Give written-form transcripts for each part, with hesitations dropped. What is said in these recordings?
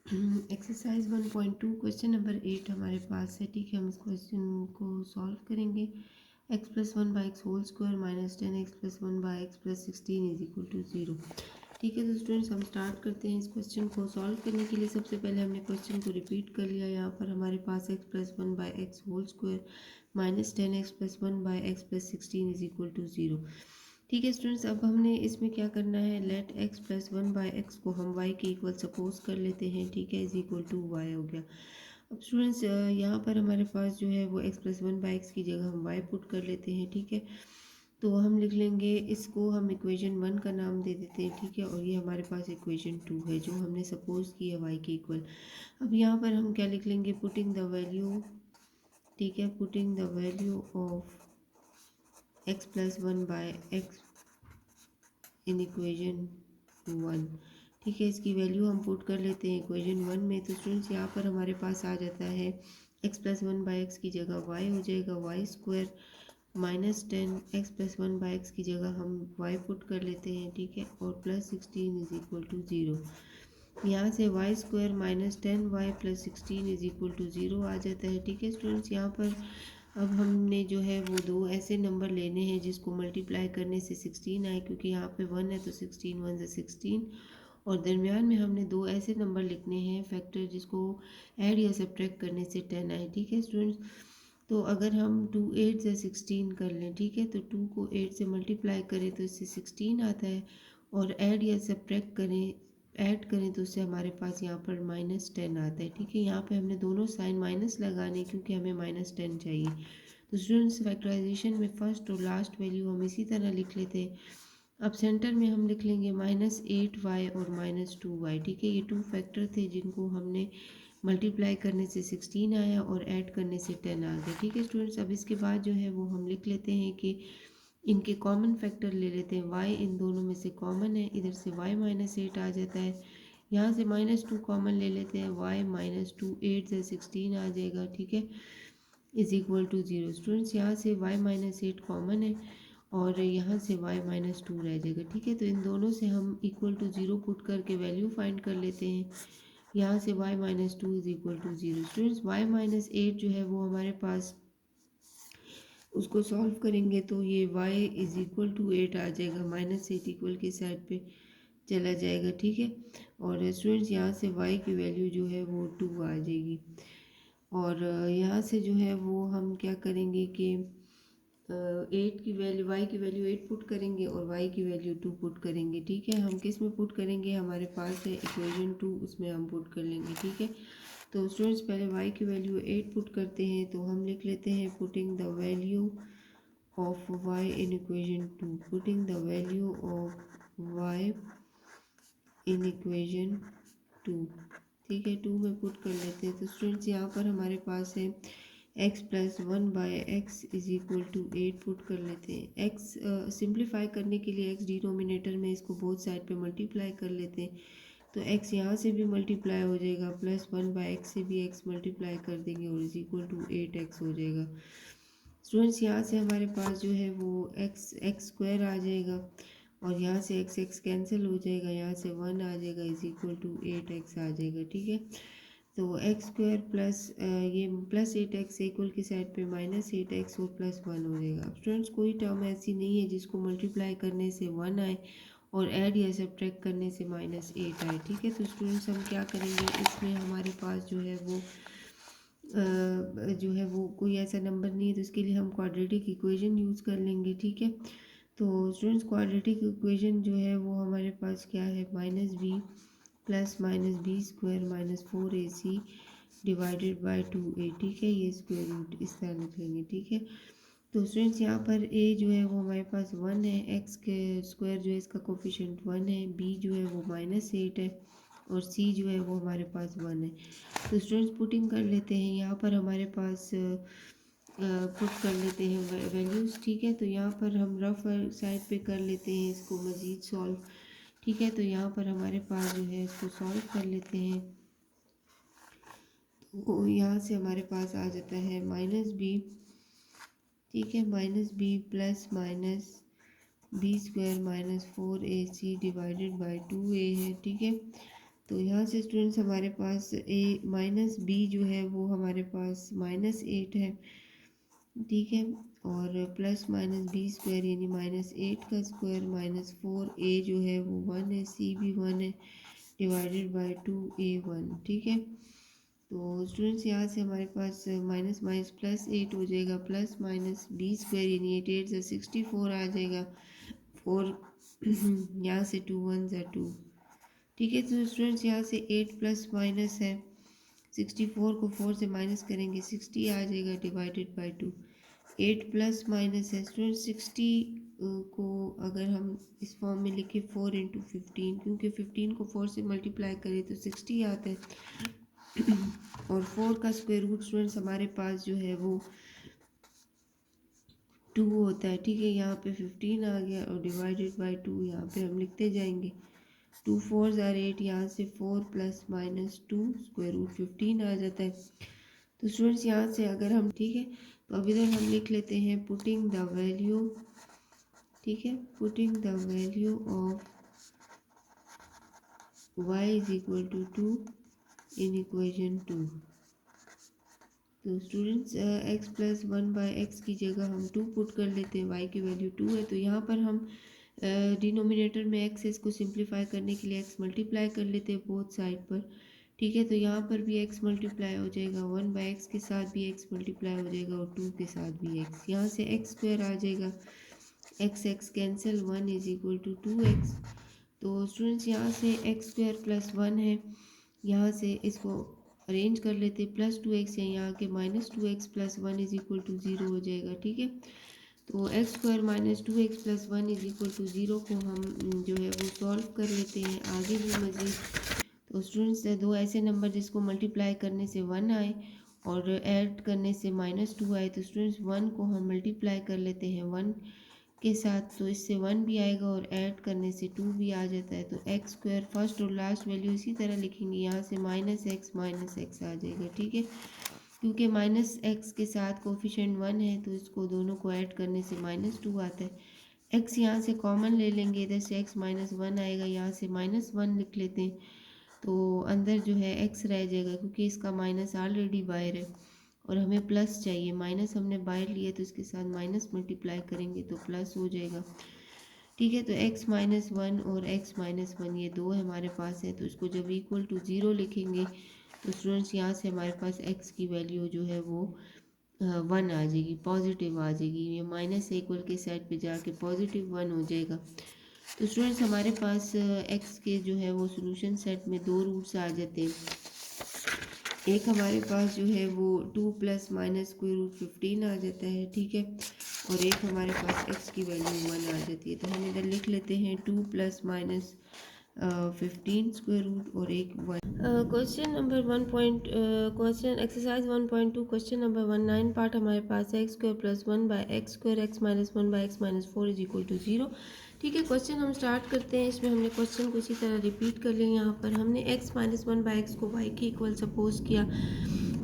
Exercise 1.2 question number 8 हमारे पास है। ठीक है, हम इस क्वेश्चन को सॉल्व करेंगे। X plus one by x whole square minus 10x plus one by x plus 16 is equal to 0। ठीक है, तो स्टूडेंट्स हम स्टार्ट करते हैं। इस क्वेश्चन को सॉल्व करने के लिए सबसे पहले हमने क्वेश्चन को रिपीट कर लिया। यहाँ पर हमारे पास x plus one by x whole square minus 10x plus one by x plus 16 is equal to 0। ठीक है स्टूडेंट्स, अब हमने इसमें क्या करना है, let x plus one by x को हम वाई के इक्वल सपोज कर लेते हैं। ठीक है, इज इक्वल टू वाई हो गया। अब स्टूडेंट्स यहाँ पर हमारे पास जो है वो x plus one by x की जगह हम वाई पुट कर लेते हैं। ठीक है, तो हम लिख लेंगे, इसको हम इक्वेशन 1 का नाम दे देते हैं। ठीक है, और ये हमारे पास इक्वेशन 2 है जो हमने सपोज की है वाई के इक्वल। अब यहाँ पर हम क्या लिख लेंगे, पुटिंग द वैल्यू। ठीक है, putting the value of x plus one by x in equation 1। ठीक है, इसकी वैल्यू हम पुट कर लेते हैं इक्वेशन 1 में। तो स्टूडेंट्स यहाँ पर हमारे पास आ जाता है x plus one by x की जगह वाई हो जाएगा, y square minus 10x plus one by x की जगह हम y पुट कर लेते हैं। ठीक है, और प्लस 16 इज इक्वल टू 0। यहाँ से y square minus 10y plus 16 is equal to 0 आ जाता है। ठीक है स्टूडेंट्स, यहाँ पर अब हमने जो है वो दो ऐसे नंबर लेने हैं जिसको मल्टीप्लाई करने से 16 आए, क्योंकि यहाँ पे 1 है तो 16 1 से 16, और दरमियान में हमने दो ऐसे नंबर लिखने हैं फैक्टर जिसको ऐड या सब्ट्रैक्ट करने से 10 आए। ठीक है स्टूडेंट्स, तो अगर हम 2 8 से 16 कर लें, ठीक है, तो 2 को 8 से मल्टीप्लाई करें तो इससे 16 आता है, और ऐड या सब्ट्रैक्ट करें, ऐड करें तो उससे हमारे पास यहाँ पर माइनस 10 आता है। ठीक है, यहाँ पे हमने दोनों साइन माइनस लगाने क्योंकि हमें माइनस 10 चाहिए। तो स्टूडेंट्स फैक्टराइजेशन में फर्स्ट और लास्ट वैल्यू हम इसी तरह लिख लेते हैं। अब सेंटर में हम लिख लेंगे -8y और -2y। ठीक है, ये टू फैक्टर थे जिनको हमने मल्टीप्लाई करने से 16 आया और ऐड करने से 10 आ गया। ठीक है स्टूडेंट्स, अब इसके बाद जो है वो हम लिख लेते हैं कि इनके कॉमन फैक्टर ले लेते हैं। y इन दोनों में से कॉमन है, इधर से y -8 आ जाता है। यहाँ से -2 कॉमन ले लेते हैं, y -2 8 से 16 आ जाएगा। ठीक है, इज इक्वल टू 0। स्टूडेंट्स यहाँ से y -8 कॉमन है और यहाँ से y -2 रह जाएगा। ठीक है, तो इन दोनों से हम इक्वल टू 0 पुट करके वैल्यू फाइंड कर लेते हैं। यहाँ से y -2 is equal to 0। Students y -8 जो है वो हमारे पास, उसको सॉल्व करेंगे तो ये y इज इक्वल टू 8 आ जाएगा, -8 इक्वल की साइड पे चला जाएगा। ठीक है, और स्टूडेंट्स यहाँ से y की वैल्यू जो है वो 2 आ जाएगी, और यहाँ से जो है वो हम क्या करेंगे कि 8 की वैल्यू, y की वैल्यू 8 पुट करेंगे और y की वैल्यू 2 पुट करेंगे। ठीक है, हम किस में पुट करेंगे, हमारे पास है इक्वेशन 2, उसमें हम पुट कर लेंगे। ठीक है, तो स्टूडेंट्स पहले y की वैल्यू 8 पुट करते हैं, तो हम लिख लेते हैं putting the value of y in equation 2, putting the value of y in equation 2। ठीक है, 2 में पुट कर लेते हैं। तो स्टूडेंट्स यहाँ पर हमारे पास है x plus one by x is equal to 8 put कर लेते हैं। x सिंप्लीफाई करने के लिए x डिनोमिनेटर में इसको बोथ साइड पे मल्टीप्लाई कर लेते हैं, तो x यहाँ से भी मल्टीप्लाई हो जाएगा, प्लस वन बाय एक्स से भी x मल्टीप्लाई कर देंगे और इज इक्वल टू 8x हो जाएगा। स्टूडेंट्स यहाँ से हमारे पास जो है वो x स्क्वायर आ जाएगा, और यहाँ से x कैंसिल हो जाएगा, यहाँ से 1 आ जाएगा, इज इक्वल टू 8x आ जाएगा। ठीक है, तो एक्स स्क्वायर प्लस ये प्लस 8x इक्वल की साइड पे -8x और प्लस 1 हो जाएगा। अब स्टूडेंट्स कोई टर्म ऐसी नहीं है जिसको मल्टीप्लाई करने से 1 आए और ऐड या सब्ट्रैक्ट करने से -8 आए। ठीक है, तो स्टूडेंट्स हम क्या करेंगे, इसमें हमारे पास जो है वो कोई ऐसा नंबर नहीं है, तो इसके लिए हम क्वाड्रेटिक इक्वेशन यूज़ कर लेंगे। ठीक है, तो स्टूडेंट्स क्वाड्रेटिक इक्वेशन जो है वो हमारे पास क्या है, -b plus -b square -4ac divided by 2a। ठीक है, ये स्क्वायर रूट इस तरह लिखेंगे। ठीक है, तो स्टूडेंट्स यहाँ पर a जो है वो हमारे पास 1 है, x के स्क्वायर जो है इसका कोफिशिएंट 1 है, b जो है वो -8 है, और c जो है वो हमारे पास 1 है। तो स्टूडेंट्स पुटिंग कर लेते हैं, यहाँ पर हमारे पास पुट कर लेते हैं वैल्यूज़। ठीक है, तो यहाँ पर हम रफ साइड पे कर लेते हैं इसको मज़ीद सॉल्व। ठीक है, तो यहाँ पर हमारे पास जो है इसको सॉल्व कर लेते हैं, तो यहाँ से हमारे पास आ जाता है -b। ठीक है, -b plus -b square -4ac divided by 2a है। ठीक है, तो यहाँ से स्टूडेंट्स हमारे पास ए माइनस बी जो है वो हमारे पास -8 है, ठीक है। और प्लस माइनस बी स्क्वायर यानी -8 का स्क्वायर -4 ए जो है वो 1 है, सी भी 1 है, डिवाइडेड बाय 2a1, ठीक है। तो स्टूडेंट्स यहाँ से हमारे पास माइनस माइनस +8 हो जाएगा, प्लस माइनस बी स्क्वायर यानी 8 से 64 आ जाएगा, 4 यहाँ से 2 1 ज़ा 2, ठीक है। तो स्टूडेंट्स यहाँ से 8 प्लस माइनस है, 64 को 4 से माइनस करेंगे 60 आ जाएगा, डिवाइडेड बाय 2। 8 प्लस माइनस है स्टूडेंट्स 60 को अगर हम इस फॉर्म में लिखें 4 इंटू 15, क्योंकि 15 को 4 से मल्टीप्लाई करें तो 60 आता है। और 4 का स्क्वायर रूट स्टूडेंट्स हमारे पास जो है वो 2 होता है, ठीक है। यहाँ पे 15 आ गया और डिवाइडेड बाय 2 यहाँ पे हम लिखते जाएंगे, 2 4 ज़ार 8, यहाँ से 4 प्लस माइनस 2 स्क्वायर रूट 15 आ जाता है। तो स्टूडेंट्स यहाँ से अगर हम, ठीक है, तो अब इधर हम लिख लेते हैं पुटिंग द वैल्यू, ठीक है, putting the value of y is equal to 2 in equation 2। तो स्टूडेंट्स x प्लस 1/x की जगह हम 2 पुट कर लेते हैं, y की वैल्यू 2 है। तो यहाँ पर हम डिनोमिनेटर में x है, इसको सिंप्लीफाई करने के लिए x मल्टीप्लाई कर लेते हैं बोथ साइड पर, ठीक है। तो यहाँ पर भी x मल्टीप्लाई हो जाएगा, 1/x के साथ भी x मल्टीप्लाई हो जाएगा और 2 के साथ भी x, यहाँ से x स्क्वायर आ जाएगा, x cancel, 1 is equal to 2x। तो स्टूडेंट्स यहाँ से x स्क्वायर प्लस 1 है, यहाँ से इसको अरेंज कर लेते, प्लस 2x है, यहाँ के -2x plus 1 is equal to 0 हो जाएगा, ठीक है। तो x square -2x plus 1 is equal to 0 को हम जो है वो सॉल्व कर लेते हैं आगे भी मज़ीद। तो स्टूडेंट्स दो ऐसे नंबर जिसको मल्टीप्लाई करने से 1 आए और ऐड करने से -2 आए, तो स्टूडेंट्स 1 को हम मल्टीप्लाई कर लेते हैं 1 के साथ, तो इससे 1 भी आएगा और ऐड करने से 2 भी आ जाता है। तो x स्क्वायर फर्स्ट और लास्ट वैल्यू इसी तरह लिखेंगे, यहाँ से -x आ जाएगा, ठीक है। क्योंकि -x के साथ कोफिशिएंट 1 है तो इसको दोनों को ऐड करने से -2 आता है। x यहाँ से कॉमन ले लेंगे, इधर से x -1 आएगा, यहाँ से -1 लिख लेते हैं, तो अंदर जो है x रह जाएगा, क्योंकि इसका माइनस ऑलरेडी बाहर है और हमें प्लस चाहिए, माइनस हमने बाहर लिया तो इसके साथ माइनस मल्टीप्लाई करेंगे तो प्लस हो जाएगा, ठीक है। तो x -1 और x -1 ये दो हमारे पास है, तो इसको जब इक्वल टू 0 लिखेंगे तो स्टूडेंट्स यहाँ से हमारे पास x की वैल्यू जो है वो 1 आ जाएगी, पॉजिटिव आ जाएगी, ये माइनस से इक्वल के साइड पे जाके पॉजिटिव 1 हो जाएगा। तो स्टूडेंट्स हमारे पास x के जो है वो सोल्यूशन सेट में दो रूट्स आ जाते हैं, एक हमारे पास जो है वो 2 प्लस माइनस स्क्वायर रूट 15 आ जाता है, ठीक है, और एक हमारे पास x की वैल्यू 1 आ जाती है। तो हम इधर लिख लेते हैं 2 प्लस माइनस 15 स्क्वायर रूट और एक 1। Question number question exercise 1.2 question number 19 part हमारे पास है, x square plus 1/x square x minus 1/x minus 4 is equal to 0, ठीक है। क्वेश्चन हम स्टार्ट करते हैं, इसमें हमने क्वेश्चन को इसी तरह रिपीट कर लिया, यहाँ पर हमने x माइनस 1/x को y के इक्वल सपोज किया,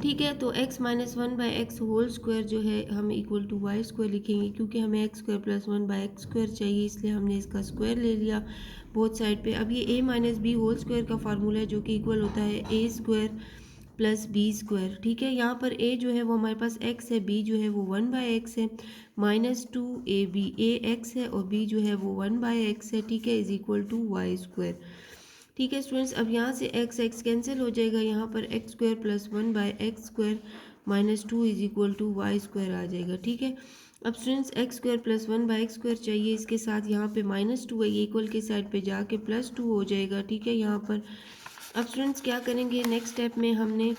ठीक है। तो x minus 1/x whole square जो है हम इक्वल टू वाई स्क्वायर लिखेंगे, क्योंकि हमें x square plus 1/x square चाहिए, इसलिए हमने इसका स्क्वायर ले लिया बोथ साइड पे। अब ये a minus b whole square का फार्मूला है जो कि इक्वल होता है a square plus b square, ठीक है। यहाँ पर a जो है वो हमारे पास x है, b जो है वो 1/x है, -2ab, a x है और b जो है वो 1/x है, ठीक है, is equal to y square, ठीक है स्टूडेंट्स। अब यहाँ से x कैंसिल हो जाएगा, यहाँ पर x square plus 1/x square -2 is equal to y square आ जाएगा, ठीक है। अब students x square plus 1/x square चाहिए, इसके साथ यहाँ पे -2 है, ये इक्वल के साइड पे जाके +2 हो जाएगा, ठीक है यहाँ पर। अब स्टूडेंट्स क्या करेंगे नेक्स्ट स्टेप में, हमने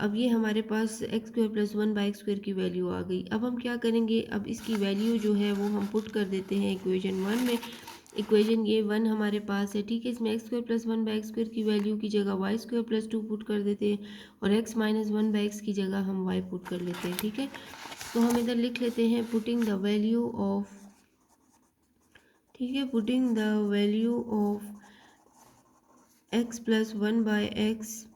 अब ये हमारे पास x square plus 1/x square की वैल्यू आ गई। अब हम क्या करेंगे, अब इसकी वैल्यू जो है वो हम पुट कर देते हैं इक्वेशन 1 में, इक्वेशन ये 1 हमारे पास है, ठीक है। इसमें x square plus 1/x square की वैल्यू की जगह y स्क्वायर प्लस 2 पुट कर देते हैं और x माइनस 1/x की जगह हम y पुट कर लेते हैं, ठीक है। तो हम इधर लिख लेते हैं पुटिंग द वैल्यू ऑफ, ठीक है, putting the value of x plus 1/x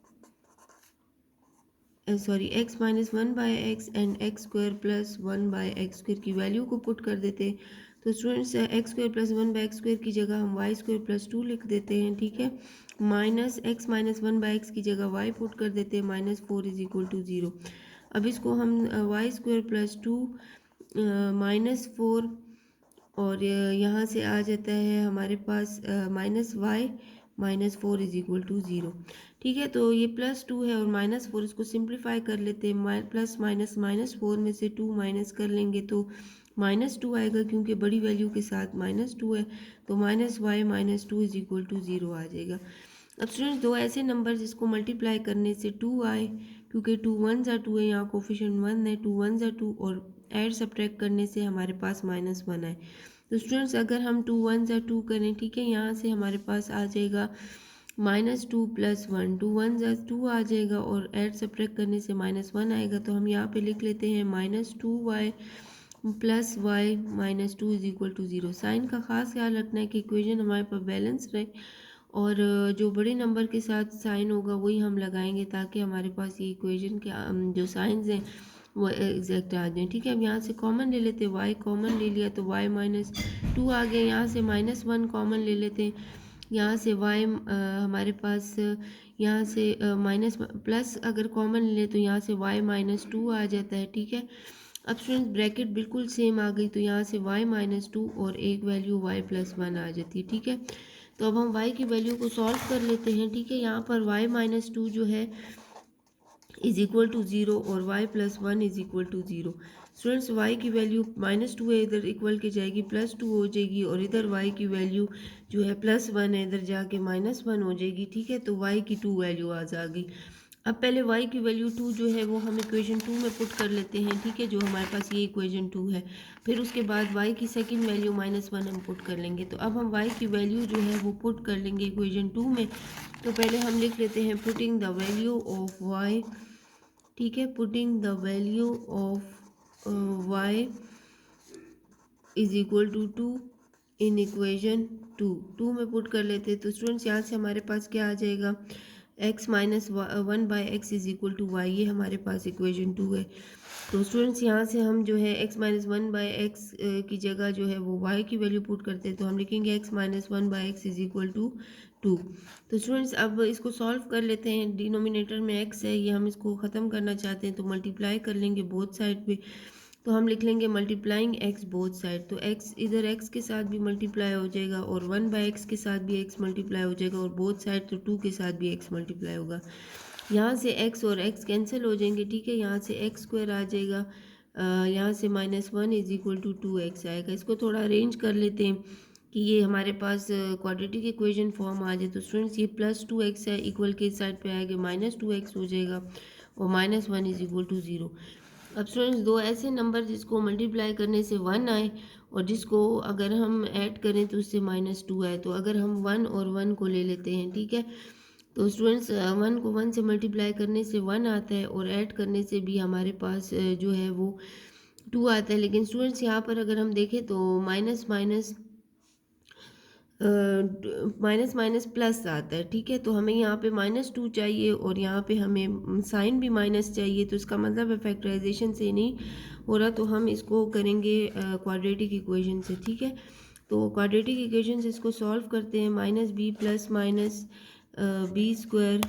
x minus 1/x and x square plus 1/x square की वैल्यू को पुट कर देते हैं। तो students x square plus 1/x square की जगह हम y स्क्वायर प्लस 2 लिख देते हैं, ठीक है। Minus x minus one by x की जगह वाई पुट कर देते हैं, -4 इज इक्वल टू 0। अब इसको हम वाई स्क्वायर प्लस 2 -4 और यहाँ से आ जाता है हमारे पास -y -4 इज इक्वल टू 0। ठीक है, तो ये +2 है और -4, इसको सिंप्लीफाई कर लेते हैं। प्लस माइनस -4 में से 2 माइनस कर लेंगे तो -2 आएगा, क्योंकि बड़ी वैल्यू के साथ -2 है, तो -y -2 इज इक्वल टू 0 आ जाएगा। अब स्टूडेंट्स दो ऐसे नंबर जिसको मल्टीप्लाई करने से 2 आए, क्योंकि 2 1 ज़ा 2 है, यहाँ कोफिशिएंट 1 है, 2 1 ज़ा 2 और ऐड सब्ट्रैक्ट करने से हमारे पास -1 आए। तो स्टूडेंट्स अगर हम 2 1 ज़ा 2 करें, ठीक है, यहाँ से हमारे पास आ जाएगा -2 + 1, 2 1 ज़ा 2 आ जाएगा और ऐड सब्ट्रैक्ट करने से -1 आएगा। तो हम यहाँ पे लिख लेते हैं -2y + y -2 is equal to 0। Sign का खास ख्याल रखना है कि इक्वेशन हमारे पास बैलेंस रहे और जो बड़े नंबर के साथ साइन होगा वही हम लगाएंगे, ताकि हमारे पास ये इक्वेशन के जो साइंस हैं वो एग्जैक्ट आ जाए। ठीक है, अब यहाँ से कॉमन ले लेते हैं, y कॉमन ले लिया तो y -2 आ गया। यहाँ से -1 कॉमन ले लेते हैं, यहाँ से y हमारे पास यहाँ से माइनस प्लस अगर कॉमन ले तो यहाँ से y -2 आ जाता है। ठीक है, अब स्टूडेंट्स ब्रैकेट बिल्कुल सेम आ गई, तो यहाँ से y -2 और एक वैल्यू y + 1 आ जाती है। ठीक है, तो अब हम y की वैल्यू को सॉल्व कर लेते हैं। ठीक है, यहाँ पर y -2 जो है इज इक्वल टू 0 और y + 1 is equal to 0। Students y की वैल्यू -2 है, इधर इक्वल के जाएगी +2 हो जाएगी, और इधर y की वैल्यू जो है +1 है, इधर जाके -1 हो जाएगी। ठीक है, तो y की 2 वैल्यू आ जाएगी। अब पहले y की वैल्यू 2 जो है वो हम इक्वेशन 2 में पुट कर लेते हैं। ठीक है, जो हमारे पास ये इक्वेशन 2 है, फिर उसके बाद y की सेकंड वैल्यू -1 हम पुट कर लेंगे। तो अब हम y की वैल्यू जो है वो पुट कर लेंगे इक्वेशन 2 में। तो पहले हम लिख लेते हैं putting the value of y। ठीक है, putting the value of y is equal to 2 in equation 2 में पुट कर लेते हैं। तो स्टूडेंट्स यहाँ से हमारे पास क्या आ जाएगा, x -1 by x is equal to y, ये हमारे पास इक्वेशन 2 है। तो स्टूडेंट्स यहाँ से हम जो है x -1 बाई एक्स की जगह जो है वो y की वैल्यू पुट करते हैं, तो हम लिखेंगे x -1 by x is equal to 2। तो स्टूडेंट्स अब इसको सॉल्व कर लेते हैं। डिनोमिनेटर में x है, ये हम इसको ख़त्म करना चाहते हैं, तो मल्टीप्लाई कर लेंगे बोथ साइड पे। तो हम लिख लेंगे मल्टीप्लाइंग x बोथ साइड, तो x इधर x के साथ भी मल्टीप्लाई हो जाएगा और 1 बाई एक्स के साथ भी x मल्टीप्लाई हो जाएगा, और बोथ साइड तो 2 के साथ भी x मल्टीप्लाई होगा। यहाँ से x और x कैंसिल हो जाएंगे। ठीक है, यहाँ से x स्क्वायर आ जाएगा, यहाँ से -1 इज इक्वल टू 2x आएगा। इसको थोड़ा अरेंज कर लेते हैं कि ये हमारे पास क्वाड्रेटिक इक्वेशन फॉर्म आ जाए। तो स्टूडेंट्स ये +2x है, इक्वल के साइड पे आएगा -2x हो जाएगा और -1 इज इक्वल टू 0। अब स्टूडेंट्स दो ऐसे नंबर जिसको मल्टीप्लाई करने से 1 आए और जिसको अगर हम ऐड करें तो उससे -2 आए, तो अगर हम 1 और 1 को ले लेते हैं। ठीक है, तो स्टूडेंट्स 1 को 1 से मल्टीप्लाई करने से 1 आता है और ऐड करने से भी हमारे पास जो है वो 2 आता है। लेकिन स्टूडेंट्स यहाँ पर अगर हम देखें तो minus minus minus minus plus आता है। ठीक है, तो हमें यहाँ पे -2 चाहिए और यहाँ पे हमें साइन भी माइनस चाहिए, तो इसका मतलब है फैक्टराइजेशन से नहीं हो रहा, तो हम इसको करेंगे क्वाड्रेटिक इक्वेशन से। ठीक है, तो क्वाड्रेटिक इक्वेशन से इसको सॉल्व करते हैं। -b + -b square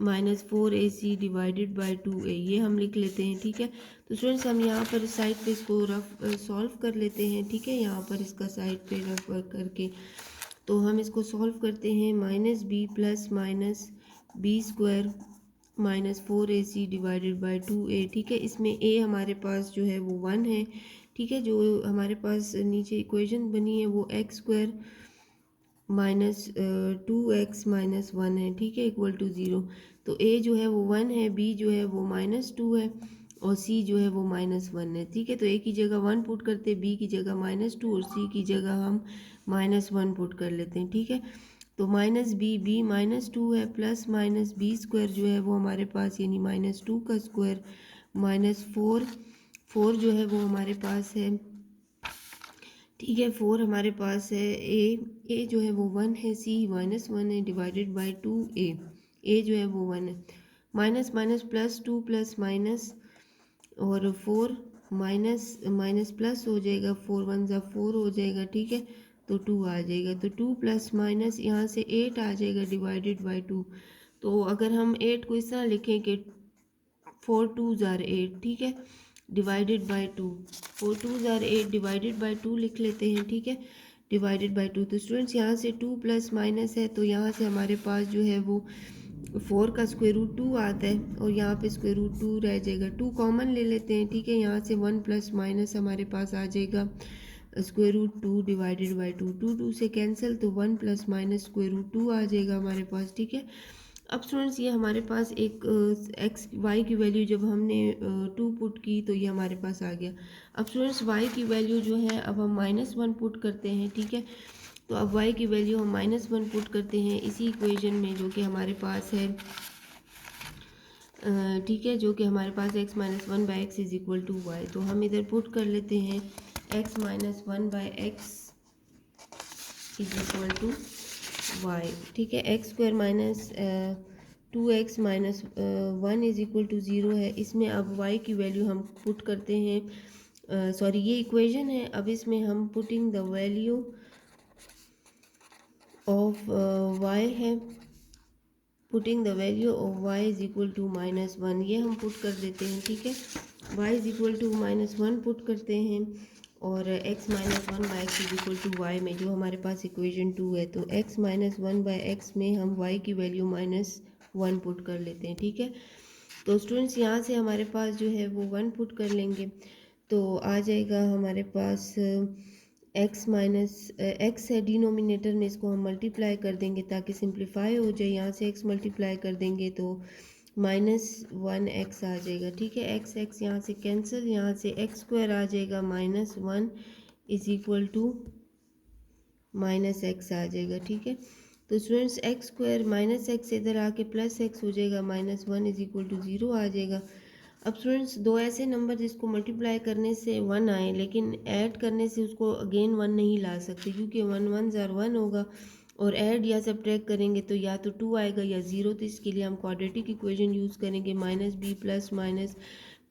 -4ac divided by 2a, ये हम लिख लेते हैं। ठीक है, तो स्टूडेंट्स हम यहाँ पर साइड पे इसको रफ सॉल्व कर लेते हैं। ठीक है, यहाँ पर इसका साइड पे रफ करके तो हम इसको सॉल्व करते हैं। -b + -b square -4ac divided by 2a। ठीक है, इसमें a हमारे पास जो है वो 1 है। ठीक है, जो हमारे पास नीचे इक्वेशन बनी है वो x स्क्वायर -2x - 1 है। ठीक है, इक्वल टू 0। तो a जो है वो 1 है, b जो है वो -2 है और c जो है वो -1 है। ठीक है, तो a की जगह 1 पुट करते हैं, b की जगह -2 और c की जगह हम -1 पुट कर लेते हैं। ठीक है, तो b -2 है, प्लस -b स्क्वायर जो है वो हमारे पास यानी -2 का स्क्वायर -4 जो है वो हमारे पास है। ठीक है, 4 हमारे पास है। ए जो है वो 1 है, c -1 है डिवाइडेड बाई 2a, ए जो है वो 1 है। Minus minus plus 2 plus minus और 4 माइनस माइनस प्लस हो जाएगा, 4 1 ज़ा 4 हो जाएगा। ठीक है, तो 2 आ जाएगा। तो 2 प्लस माइनस यहाँ से 8 आ जाएगा डिवाइडेड बाई 2। तो अगर हम 8 को इस तरह लिखें कि 4 2s are 8, ठीक है, divided by 2। 4 2s are 8 divided by 2 लिख लेते हैं, ठीक है, डिवाइडेड बाई 2। तो स्टूडेंट्स यहाँ से 2 प्लस माइनस है, तो यहाँ से हमारे पास जो है वो 4 का स्क्वायर रूट 2 आता है और यहाँ पे स्क्वायर रूट 2 रह जाएगा। 2 कॉमन ले लेते हैं, ठीक है, यहाँ से 1 प्लस माइनस हमारे पास आ जाएगा स्क्वायर रूट 2 डिवाइडेड बाई 2। 2 2 से कैंसिल, तो 1 प्लस माइनस स्क्वायर रूट 2 आ जाएगा हमारे पास, ठीक है। अब स्टूडेंट्स ये हमारे पास एक एक्स वाई की वैल्यू जब हमने 2 पुट की तो ये हमारे पास आ गया। अब स्टूडेंट्स वाई की वैल्यू जो है अब हम -1 पुट करते हैं, ठीक है। तो अब वाई की वैल्यू हम -1 पुट करते हैं इसी इक्वेशन में जो कि हमारे पास है, ठीक है, जो कि हमारे पास x minus 1 by x is equal to y. तो हम इधर पुट कर लेते हैं x minus 1 by x is equal to y, ठीक है। X square minus 2x minus 1 is equal to 0 है। इसमें अब y की वैल्यू हम पुट करते हैं, सॉरी ये इक्वेशन है। अब इसमें हम putting the value of y है, putting the value of y is equal to -1, ये हम पुट कर देते हैं, ठीक है। y is equal to -1 put करते हैं और x minus 1 by x is equal to y में जो हमारे पास इक्वेशन 2 है, तो x माइनस 1 बाई एक्स में हम y की वैल्यू -1 पुट कर लेते हैं, ठीक है। तो स्टूडेंट्स यहाँ से हमारे पास जो है वो 1 पुट कर लेंगे तो आ जाएगा हमारे पास x माइनस एक्स है डिनोमिनेटर में, इसको हम मल्टीप्लाई कर देंगे ताकि सिंप्लीफाई हो जाए। यहाँ से x मल्टीप्लाई कर देंगे तो -1x आ जाएगा, ठीक है। x यहाँ से कैंसिल, यहाँ से x स्क्वायर आ जाएगा -1 इज इक्वल टू -x आ जाएगा, ठीक है। तो स्टूडेंट्स x स्क्वायर -x इधर आके +x हो जाएगा, -1 इज इक्वल टू 0 आ जाएगा। अब स्टूडेंट्स दो ऐसे नंबर जिसको मल्टीप्लाई करने से 1 आए लेकिन ऐड करने से उसको अगेन 1 नहीं ला सकते, क्योंकि 1 1 1 होगा और ऐड या सब्ट्रैक्ट करेंगे तो या तो 2 आएगा या 0। तो इसके लिए हम क्वाड्रेटिक इक्वेशन यूज़ करेंगे, -b plus minus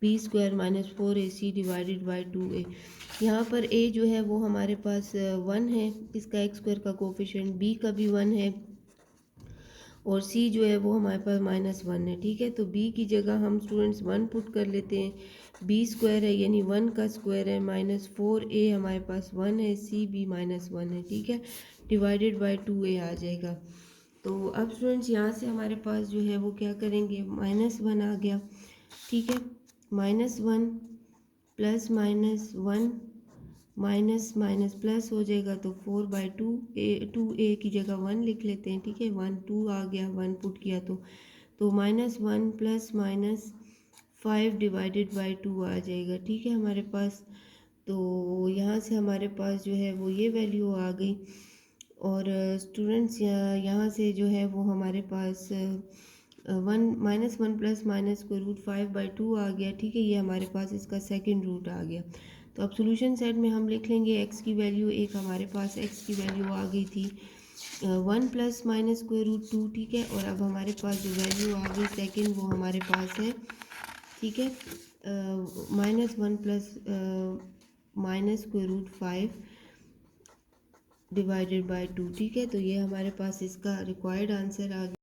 b square minus 4ac divided by 2a। यहाँ पर a जो है वो हमारे पास 1 है, इसका x स्क्वायर का कोफिशिएंट, b का भी 1 है और c जो है वो हमारे पास -1 है, ठीक है। तो b की जगह हम स्टूडेंट्स 1 पुट कर लेते हैं। b स्क्वायर है यानी 1 का स्क्वायर है, -4a हमारे पास 1 है, c भी -1 है, ठीक है, डिवाइडेड बाई 2a आ जाएगा। तो अब स्टूडेंट्स यहाँ से हमारे पास जो है वो क्या करेंगे, -1 आ गया, ठीक है। -1 प्लस -1 माइनस माइनस प्लस हो जाएगा तो 4/2 2a की जगह 1 लिख लेते हैं, ठीक है। 1 2 आ गया, 1 पुट किया तो -1 प्लस माइनस 5 डिवाइडेड बाई 2 आ जाएगा, ठीक है हमारे पास। तो यहाँ से हमारे पास जो है वो ये वैल्यू आ गई और स्टूडेंट्स यहाँ से जो है वो हमारे पास 1 प्लस माइनस स्क्वायर रूट 5/2 आ गया, ठीक है। ये हमारे पास इसका सेकंड रूट आ गया। तो अब सॉल्यूशन सेट में हम लिख लेंगे x की वैल्यू, एक हमारे पास x की वैल्यू आ गई थी 1 प्लस माइनस स्क्वायर रूट 2, ठीक है। और अब हमारे पास जो वैल्यू आ गई सेकंड वो हमारे पास है, ठीक है, -1 plus minus square root 5 divided by 2, ठीक है। तो ये हमारे पास इसका रिक्वायर्ड आंसर आ गया।